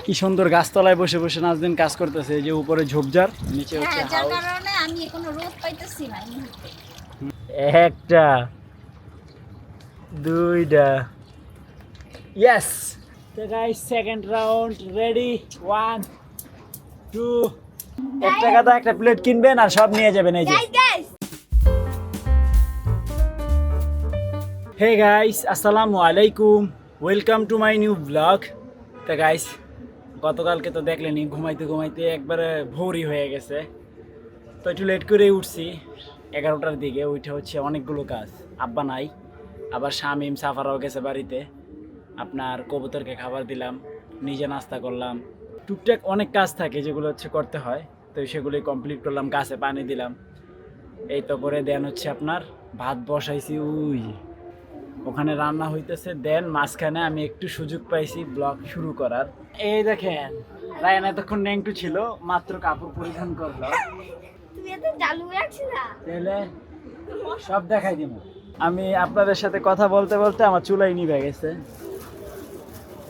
কি সুন্দর গাছতলায় বসে বসে নাজদিন কাজ করতেছে, যে উপরে ঝোপঝাড়, নিচে হচ্ছে যার হাউস। কারণে আমি কোনো রোদ পাইতেছি না এই মুহূর্তে। একটা, দুইটা, ইয়েস। তো গাইস সেকেন্ড রাউন্ড রেডি, 1 2। একটা কথা, একটা প্লেট কিনবেন আর সব নিয়ে যাবেন এই যে। গাইস হে গাইস, আসসালামু আলাইকুম, welcome to my new blog. তো গাইস গতকালকে তো দেখলেনি, ঘুমাইতে ঘুমাইতে একবারে ভোরই হয়ে গেছে। তো একটু লেট করে উঠছি 11টার দিকে। উঠে হচ্ছে অনেকগুলো কাজ, আব্বা নাই, আবার শামিম সাফারাও গেছে বাড়িতে। আপনার কবুতরকে খাবার দিলাম, নিজে নাস্তা করলাম, টুকটাক অনেক কাজ থাকে যেগুলো হচ্ছে করতে হয়। তো সেগুলোই কমপ্লিট করলাম, গাছে পানি দিলাম, এই তো করে দেন হচ্ছে আপনার ভাত বসাইছি, ওই ওখানে রান্না হইতেছে। দেন মাঝখানে আমি একটু সুযোগ পাইছি ব্লগ শুরু করার। এই দেখেন রায়ান এতক্ষণ ন্যাংটু ছিল, মাত্র কাপড় পরিধান করলো। তুমি এত জালু আছিস না? তাহলে সব দেখাই দিব। আমি আপনাদের সাথে কথা বলতে বলতে আমার চুলাই নিভে গেছে।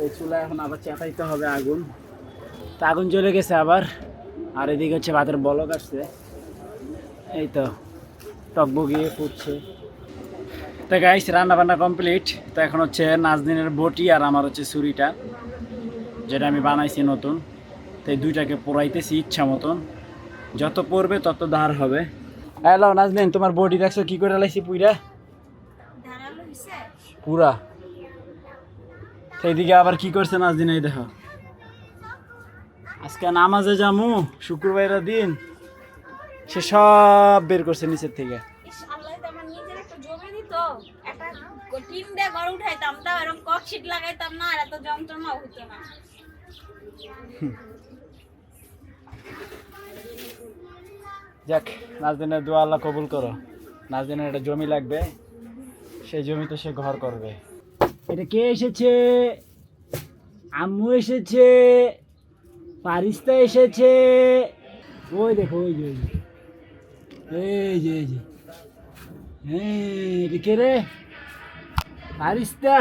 এই চুলা এখন আবার চেপাইতে হবে আগুন। তা আগুন জ্বলে গেছে আবার। আর এদিকে হচ্ছে ভাতের বলক আসছে, এই তো টকবগিয়ে ফুটছে। তো গাইস রান্না বান্না কমপ্লিট। তো এখন হচ্ছে নাজদিনের বটি আর আমার হচ্ছে ছুরিটা, যেটা আমি বানাইছি নতুন। তো এই দুইটাকে পোড়াইতেছি ইচ্ছা মতন, যত পড়বে তত ধার হবে। হ্যালো নাজদিন, তোমার বডি দেখছো কি করে লাইছি পুইরা? ধারালো হইছে? পুরা। সেইদিকে আবার কি করছে নাজদিন, এই দেখো আজকে নামাজে যামু শুক্রবারের দিন, সে সব বের করছে নিচের থেকে। ইস আল্লাহ, তো আমার নিজের একটা জমি দিত, একটা টিন দিয়ে ঘর উঠাইতাম, তাও এরকম ককশিট লাগাইতাম না, আর এত যন্ত্রণা হতো না। যাক, নাজদিনের দোয়া আল্লাহ কবুল করো। নাজদিনের একটা জমি লাগবে, সেই জমিতে সে ঘর করবে। এটা কে এসেছে? আম্মু এসেছে, পারিস্তা এসেছে। ওই দেখো, ওই যে এই যে এই যে এটা কে রে? পারিস্তা।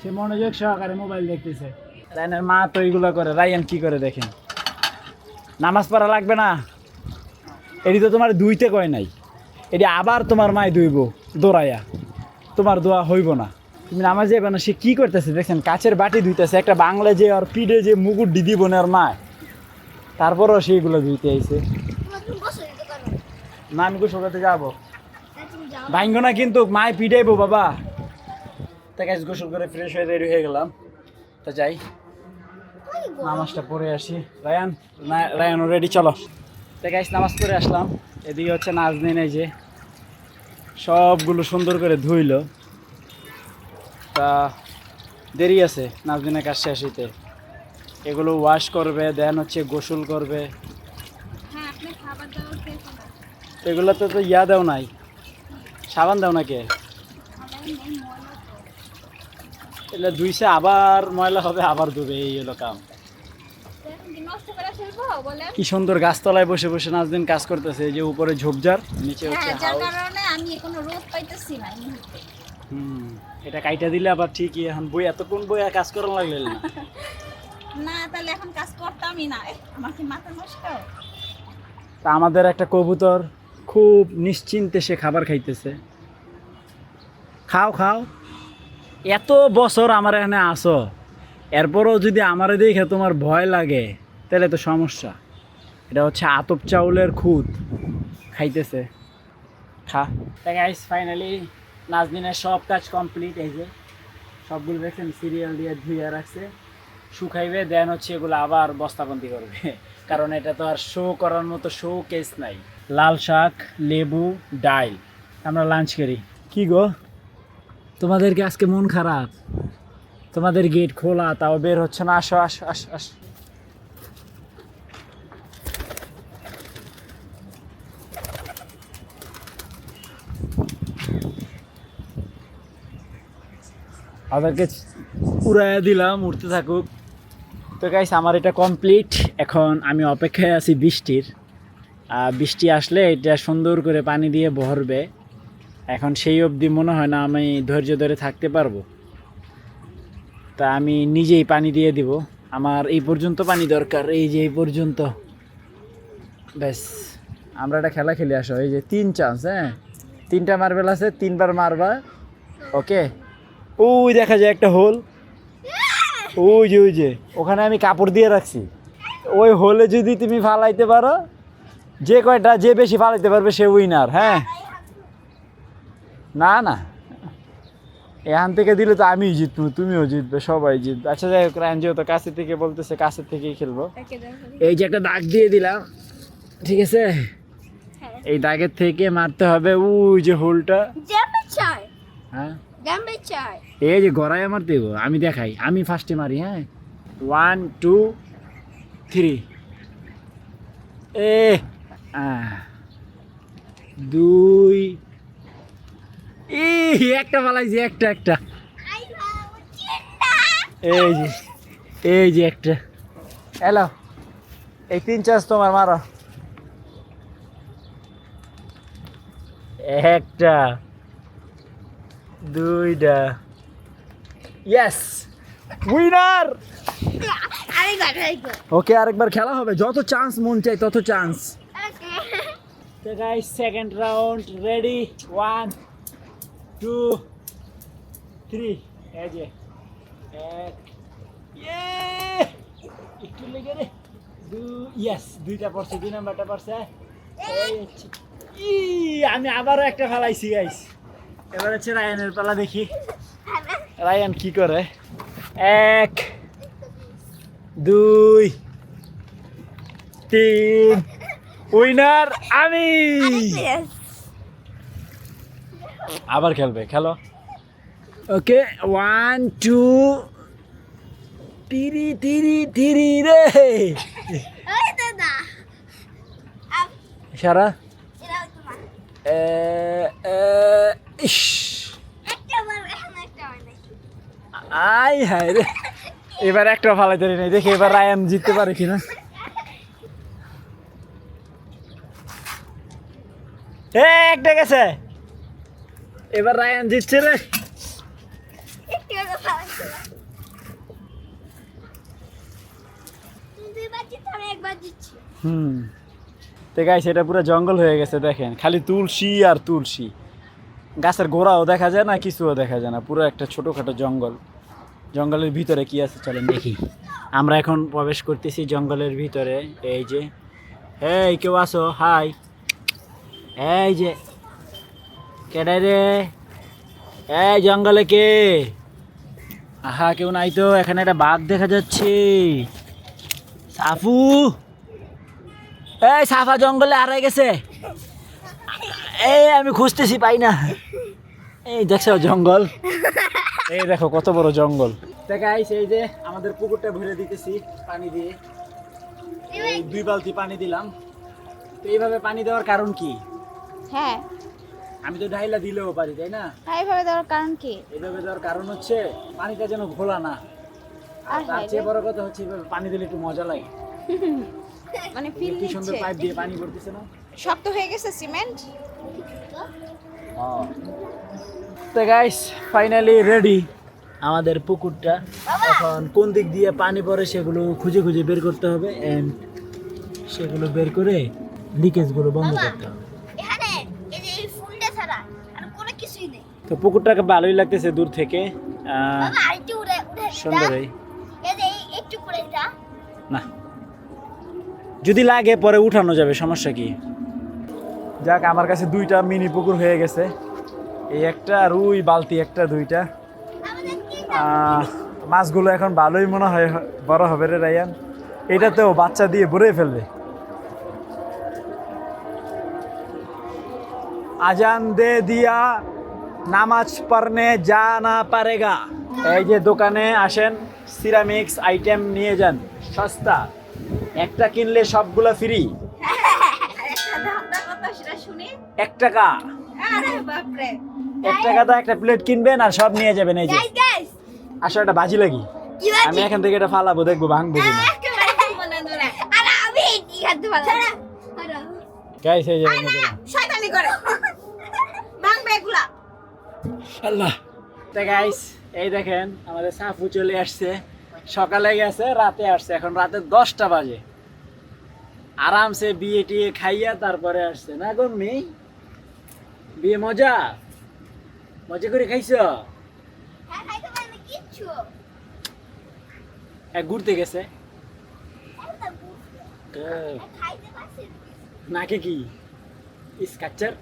সে মনোযোগ সহকারে মোবাইল দেখতেছে। রায়নের মা তো এইগুলো করে, রায়ান কি করে দেখেন। নামাজ পড়া লাগবে না, এটি তো তোমার দুইতে কয় নাই, এটি আবার তোমার মায় দুইব দৌড়াইয়া, তোমার দোয়া হইব না, তুমি নামাজ যাবে না। সে কি করতেছে দেখেন, কাচের বাটি ধুইতেছে, একটা বাংলা যে ওর পিঠে যে মুকুট দিদি বোনে ওর মায়, তারপরও সেইগুলো ধুইতে আইছে। না আমি গোসল করতে যাবো, ভাঙ্গ না কিন্তু, মায় পিটাইবো বাবা। তাই গাছ গোসল করে ফ্রেশ হয়ে রেডি হয়ে গেলাম। তো যাই নামাজটা পড়ে আসি। রায়ান রেডি, চলো। তাই গাছ নামাজ পড়ে আসলাম। এদিকে হচ্ছে নাজদিন, এই যে সবগুলো সুন্দর করে ধুইলো। তা দেরি আছে নাজদিনের কাজ শেষ হইতে, এগুলো ওয়াশ করবে, দেন হচ্ছে গোসল করবে। হ্যাঁ, আপনি খাবার দাবার খেয়েছেন? এগুলোতে তো ইয়া দেও নাই, সাবান দাও নাকি? এগুলো ধুইছে আবার ময়লা হবে, আবার ধুবে, এই হলো কাম। কি সুন্দর গাছতলায় বসে বসে নাজদিন কাজ করতেছে, যে উপরে ঝোপঝাড়, নিচে হচ্ছে যার হাউস। কারণে আমি কোনো রোদ পাইতেছি না এই মুহূর্তে। এটা কাইটা দিলে আবার ঠিকই, এখন বই এতক্ষণ বই আর কাজ করা লাগলে না। না, তাহলে এখন কাজ করতামই না, আমার কি মাথা নষ্ট? তা আমাদের একটা কবুতর খুব নিশ্চিন্তে সে খাবার খাইতেছে। খাও খাও, এত বছর আমার এখানে আসো, এরপরও যদি আমারে দেখে তোমার ভয় লাগে, তাহলে তো সমস্যা। এটা হচ্ছে আতপ চাউলের খুদ, খাইতেছে, খা। গাইস ফাইনালি নাজদিনের সব কাজ কমপ্লিট। এই যে সবগুলো দেখছেন সিরিয়াল দিয়ে ধুইয়া রাখছে, শুকাইবে, দেন হচ্ছে এগুলো আবার বস্তাবন্দি করবে, কারণ এটা তো আর শো করার মতো শো কেস নাই। লাল শাক, লেবু, ডাল, আমরা লাঞ্চ করি। কি গো তোমাদেরকে আজকে মন খারাপ? তোমাদের গেট খোলা, তাও বের হচ্ছে না। আসো আসো আসো আসো। ওদেরকে উড়াইয়া দিলাম, উড়তে থাকুক। তো গাইস আমার এটা কমপ্লিট। এখন আমি অপেক্ষায় আছি বৃষ্টির। বৃষ্টি আসলে এটা সুন্দর করে পানি দিয়ে ভরবে। এখন সেই অবধি মনে হয় না আমি ধৈর্য ধরে থাকতে পারবো। তা আমি নিজেই পানি দিয়ে দিব। আমার এই পর্যন্ত পানি দরকার, এই যে এই পর্যন্ত। ব্যাস, আমরা একটা খেলা খেলে আসো। এই যে 3 চান্স, হ্যাঁ 3টা মার্বেল আছে, 3বার মারবা। ওকে, ওই দেখা যায় একটা হোল, ওই যে ওখানে আমি কাপড় দিয়ে রাখছি। ওই হোলে যদি তুমি ফালাইতে পারো, যে বেশি ফালাইতে পারবে সে উইনার। হ্যাঁ, না না, এখান থেকে দিলে তো আমিই জিতবো, তুমিও জিতবে, সবাই জিতবে। আচ্ছা যাই হোক, রায়ন যেহেতু কাছে থেকে বলতেছে, কাছে থেকেই খেলবো। এই যে একটা দাগ দিয়ে দিলাম, ঠিক আছে? এই দাগের থেকে মারতে হবে ওই যে হোলটা। হ্যাঁ, এই যে গড়াই আমার দেব, আমি দেখাই, আমি ফার্স্টে মারি। হ্যাঁ, 1 2 3, 2, একটা পালাইছি, একটা এই যে একটা এলো। এই 3 চান্স তোমার, মারো। একটা, দুইটা, ইয়েস, উইনার। ওকে, আরেকবার খেলা হবে, যত চান্স মন চাই তত চান্স। তো গাইস, সেকেন্ড রাউন্ড রেডি, 1 2 3। এই যে এক, একটু লেগে রে, ইয়েস, 2টা পড়ছে, 2 নাম্বারটা পড়ছে। আমি আবারও একটা ফেলাইছি গাইস। এবার হচ্ছে রায়ানের পালা, দেখি রায়ান কি করে। 1 2 3, উইনার আমি। আবার খেলবে, খেলো। ওকে, 1 2 3 রে। সারা ইস, আই হায় রে, এবার একটা ফালাইতে নেই। দেখি এবার রায়ান জিততে পারে কিনা। একটা গেছে, এবার রায়ান জিতছে রে। তো গাইস, এটা পুরো জঙ্গল হয়ে গেছে, দেখেন খালি তুলসী আর তুলসী। গাছের গোড়াও দেখা যায় না, কিছুও দেখা যায় না, পুরো একটা ছোটোখাটো জঙ্গল। জঙ্গলের ভিতরে কি আছে চলেন দেখি। আমরা এখন প্রবেশ করতেছি জঙ্গলের ভিতরে। এই যে, এই কেউ আসো, হাই। এই যে কেডাই রে, এই জঙ্গলে কে? আহা, কেউ নাই তো। এখানে একটা বাঘ দেখা যাচ্ছে। সাফু, এই সাফা জঙ্গলে হারাই গেছে। এই আমি খুঁজতেছি, পাই না। এই দেখছো জঙ্গল, এই দেখো কত বড় জঙ্গল। গাইস, এই যে আমাদের পুকুরটা ভরে দিতেছি পানি দিয়ে। এই 2 বালতি পানি দিলাম। তো এইভাবে পানি দেওয়ার কারণ কি? হ্যাঁ, আমি তো ঢাইলা দিলেও পারি, তাই না? এইভাবে দেওয়ার কারণ কি? এইভাবে দেওয়ার কারণ হচ্ছে পানিটা যেন ঘোলা না। আর তার চেয়ে বড় কথা হচ্ছে এইভাবে পানি দিলে একটু মজা লাগে। মানে ফিল কি সুন্দর নিচ্ছে। পাইপ দিয়ে পানি পড়তেছে না? শক্ত হয়ে গেছে সিমেন্ট। তো গাইস, ফাইনালি রেডি আমাদের পুকুরটা। এখন কোন দিক দিয়ে পানি পড়ে সেগুলো খুঁজে খুঁজে বের করতে হবে, এন্ড সেগুলো বের করে লিকেজগুলো বন্ধ করতে হবে। এখানে এই যে এই ফুলটা ছাড়া আর কোনো কিছুই নেই। তো পুকুরটাকে ভালোই লাগতেছে দূর থেকে। বাবা আইটি উড়ে সুন্দর। এই যে একটু করে এটা না, যদি লাগে পরে উঠানো যাবে, সমস্যা কি? যাক, আমার কাছে 2টা মিনি পুকুর হয়ে গেছে। এই একটা আর ওই বালতি একটা, 2টা। মাছগুলো এখন ভালোই মনে হয় বড় হবে রে রায়ান। এটাতেও বাচ্চা দিয়ে ভরে ফেলবে। আজান দে দিয়া, নামাজ পড়নে জানা পারেগা। এই যে দোকানে আসেন, সিরামিক্স আইটেম নিয়ে যান, সস্তা। একটা কিনলে সবগুলো ফ্রি। 1 টাকা। 1 টাকা তো একটা প্লেট কিনবেন আর সব নিয়ে যাবেন। এই যে আসলে একটা বাজি লাগি, আমি এখান থেকে এটা ফালাবো, দেখবো ভাঙবো কিনা। গাইস, এই যে আল্লাহ। তো গাইস, এই দেখেন আমাদের সাফু চলে আসছে, সকালে গেছে রাতে আসছে, এখন রাতে 10টা বাজে। আরামসে বিয়ে টিয়ে খাইয়া তারপরে আসছে না গম্মি? বিয়ে মজা মজা করে খাইছ? হ্যাঁ খাইতে পারি না কিচ্ছু ঘুরতে গেছে একদম বুঝতে খাইতে পারছি না। নাকি কি স্কাচার।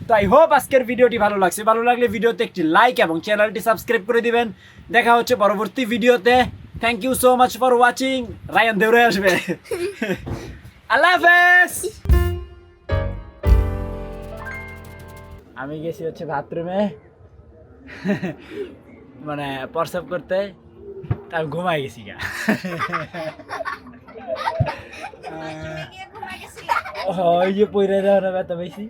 তো আই হোপ আজকের ভিডিওটি ভালো লাগছে, ভালো লাগলে ভিডিওতে একটি লাইক এবং চ্যানেলটি সাবস্ক্রাইব করে দিবেন। দেখা হচ্ছে পরবর্তী ভিডিওতে। Thank you so much for watching. রায়ান দেউরে আসবে। আল্লাহ হাফেজ। আমি গেছি হচ্ছে বাথরুমে মানে প্রস্রাব করতে, তার ঘুমাই গেছি গা। বাথরুমে গিয়ে ঘুমাই গেছিলি? ওই যে পইরা যাওয়ার ব্যথা পাইছি।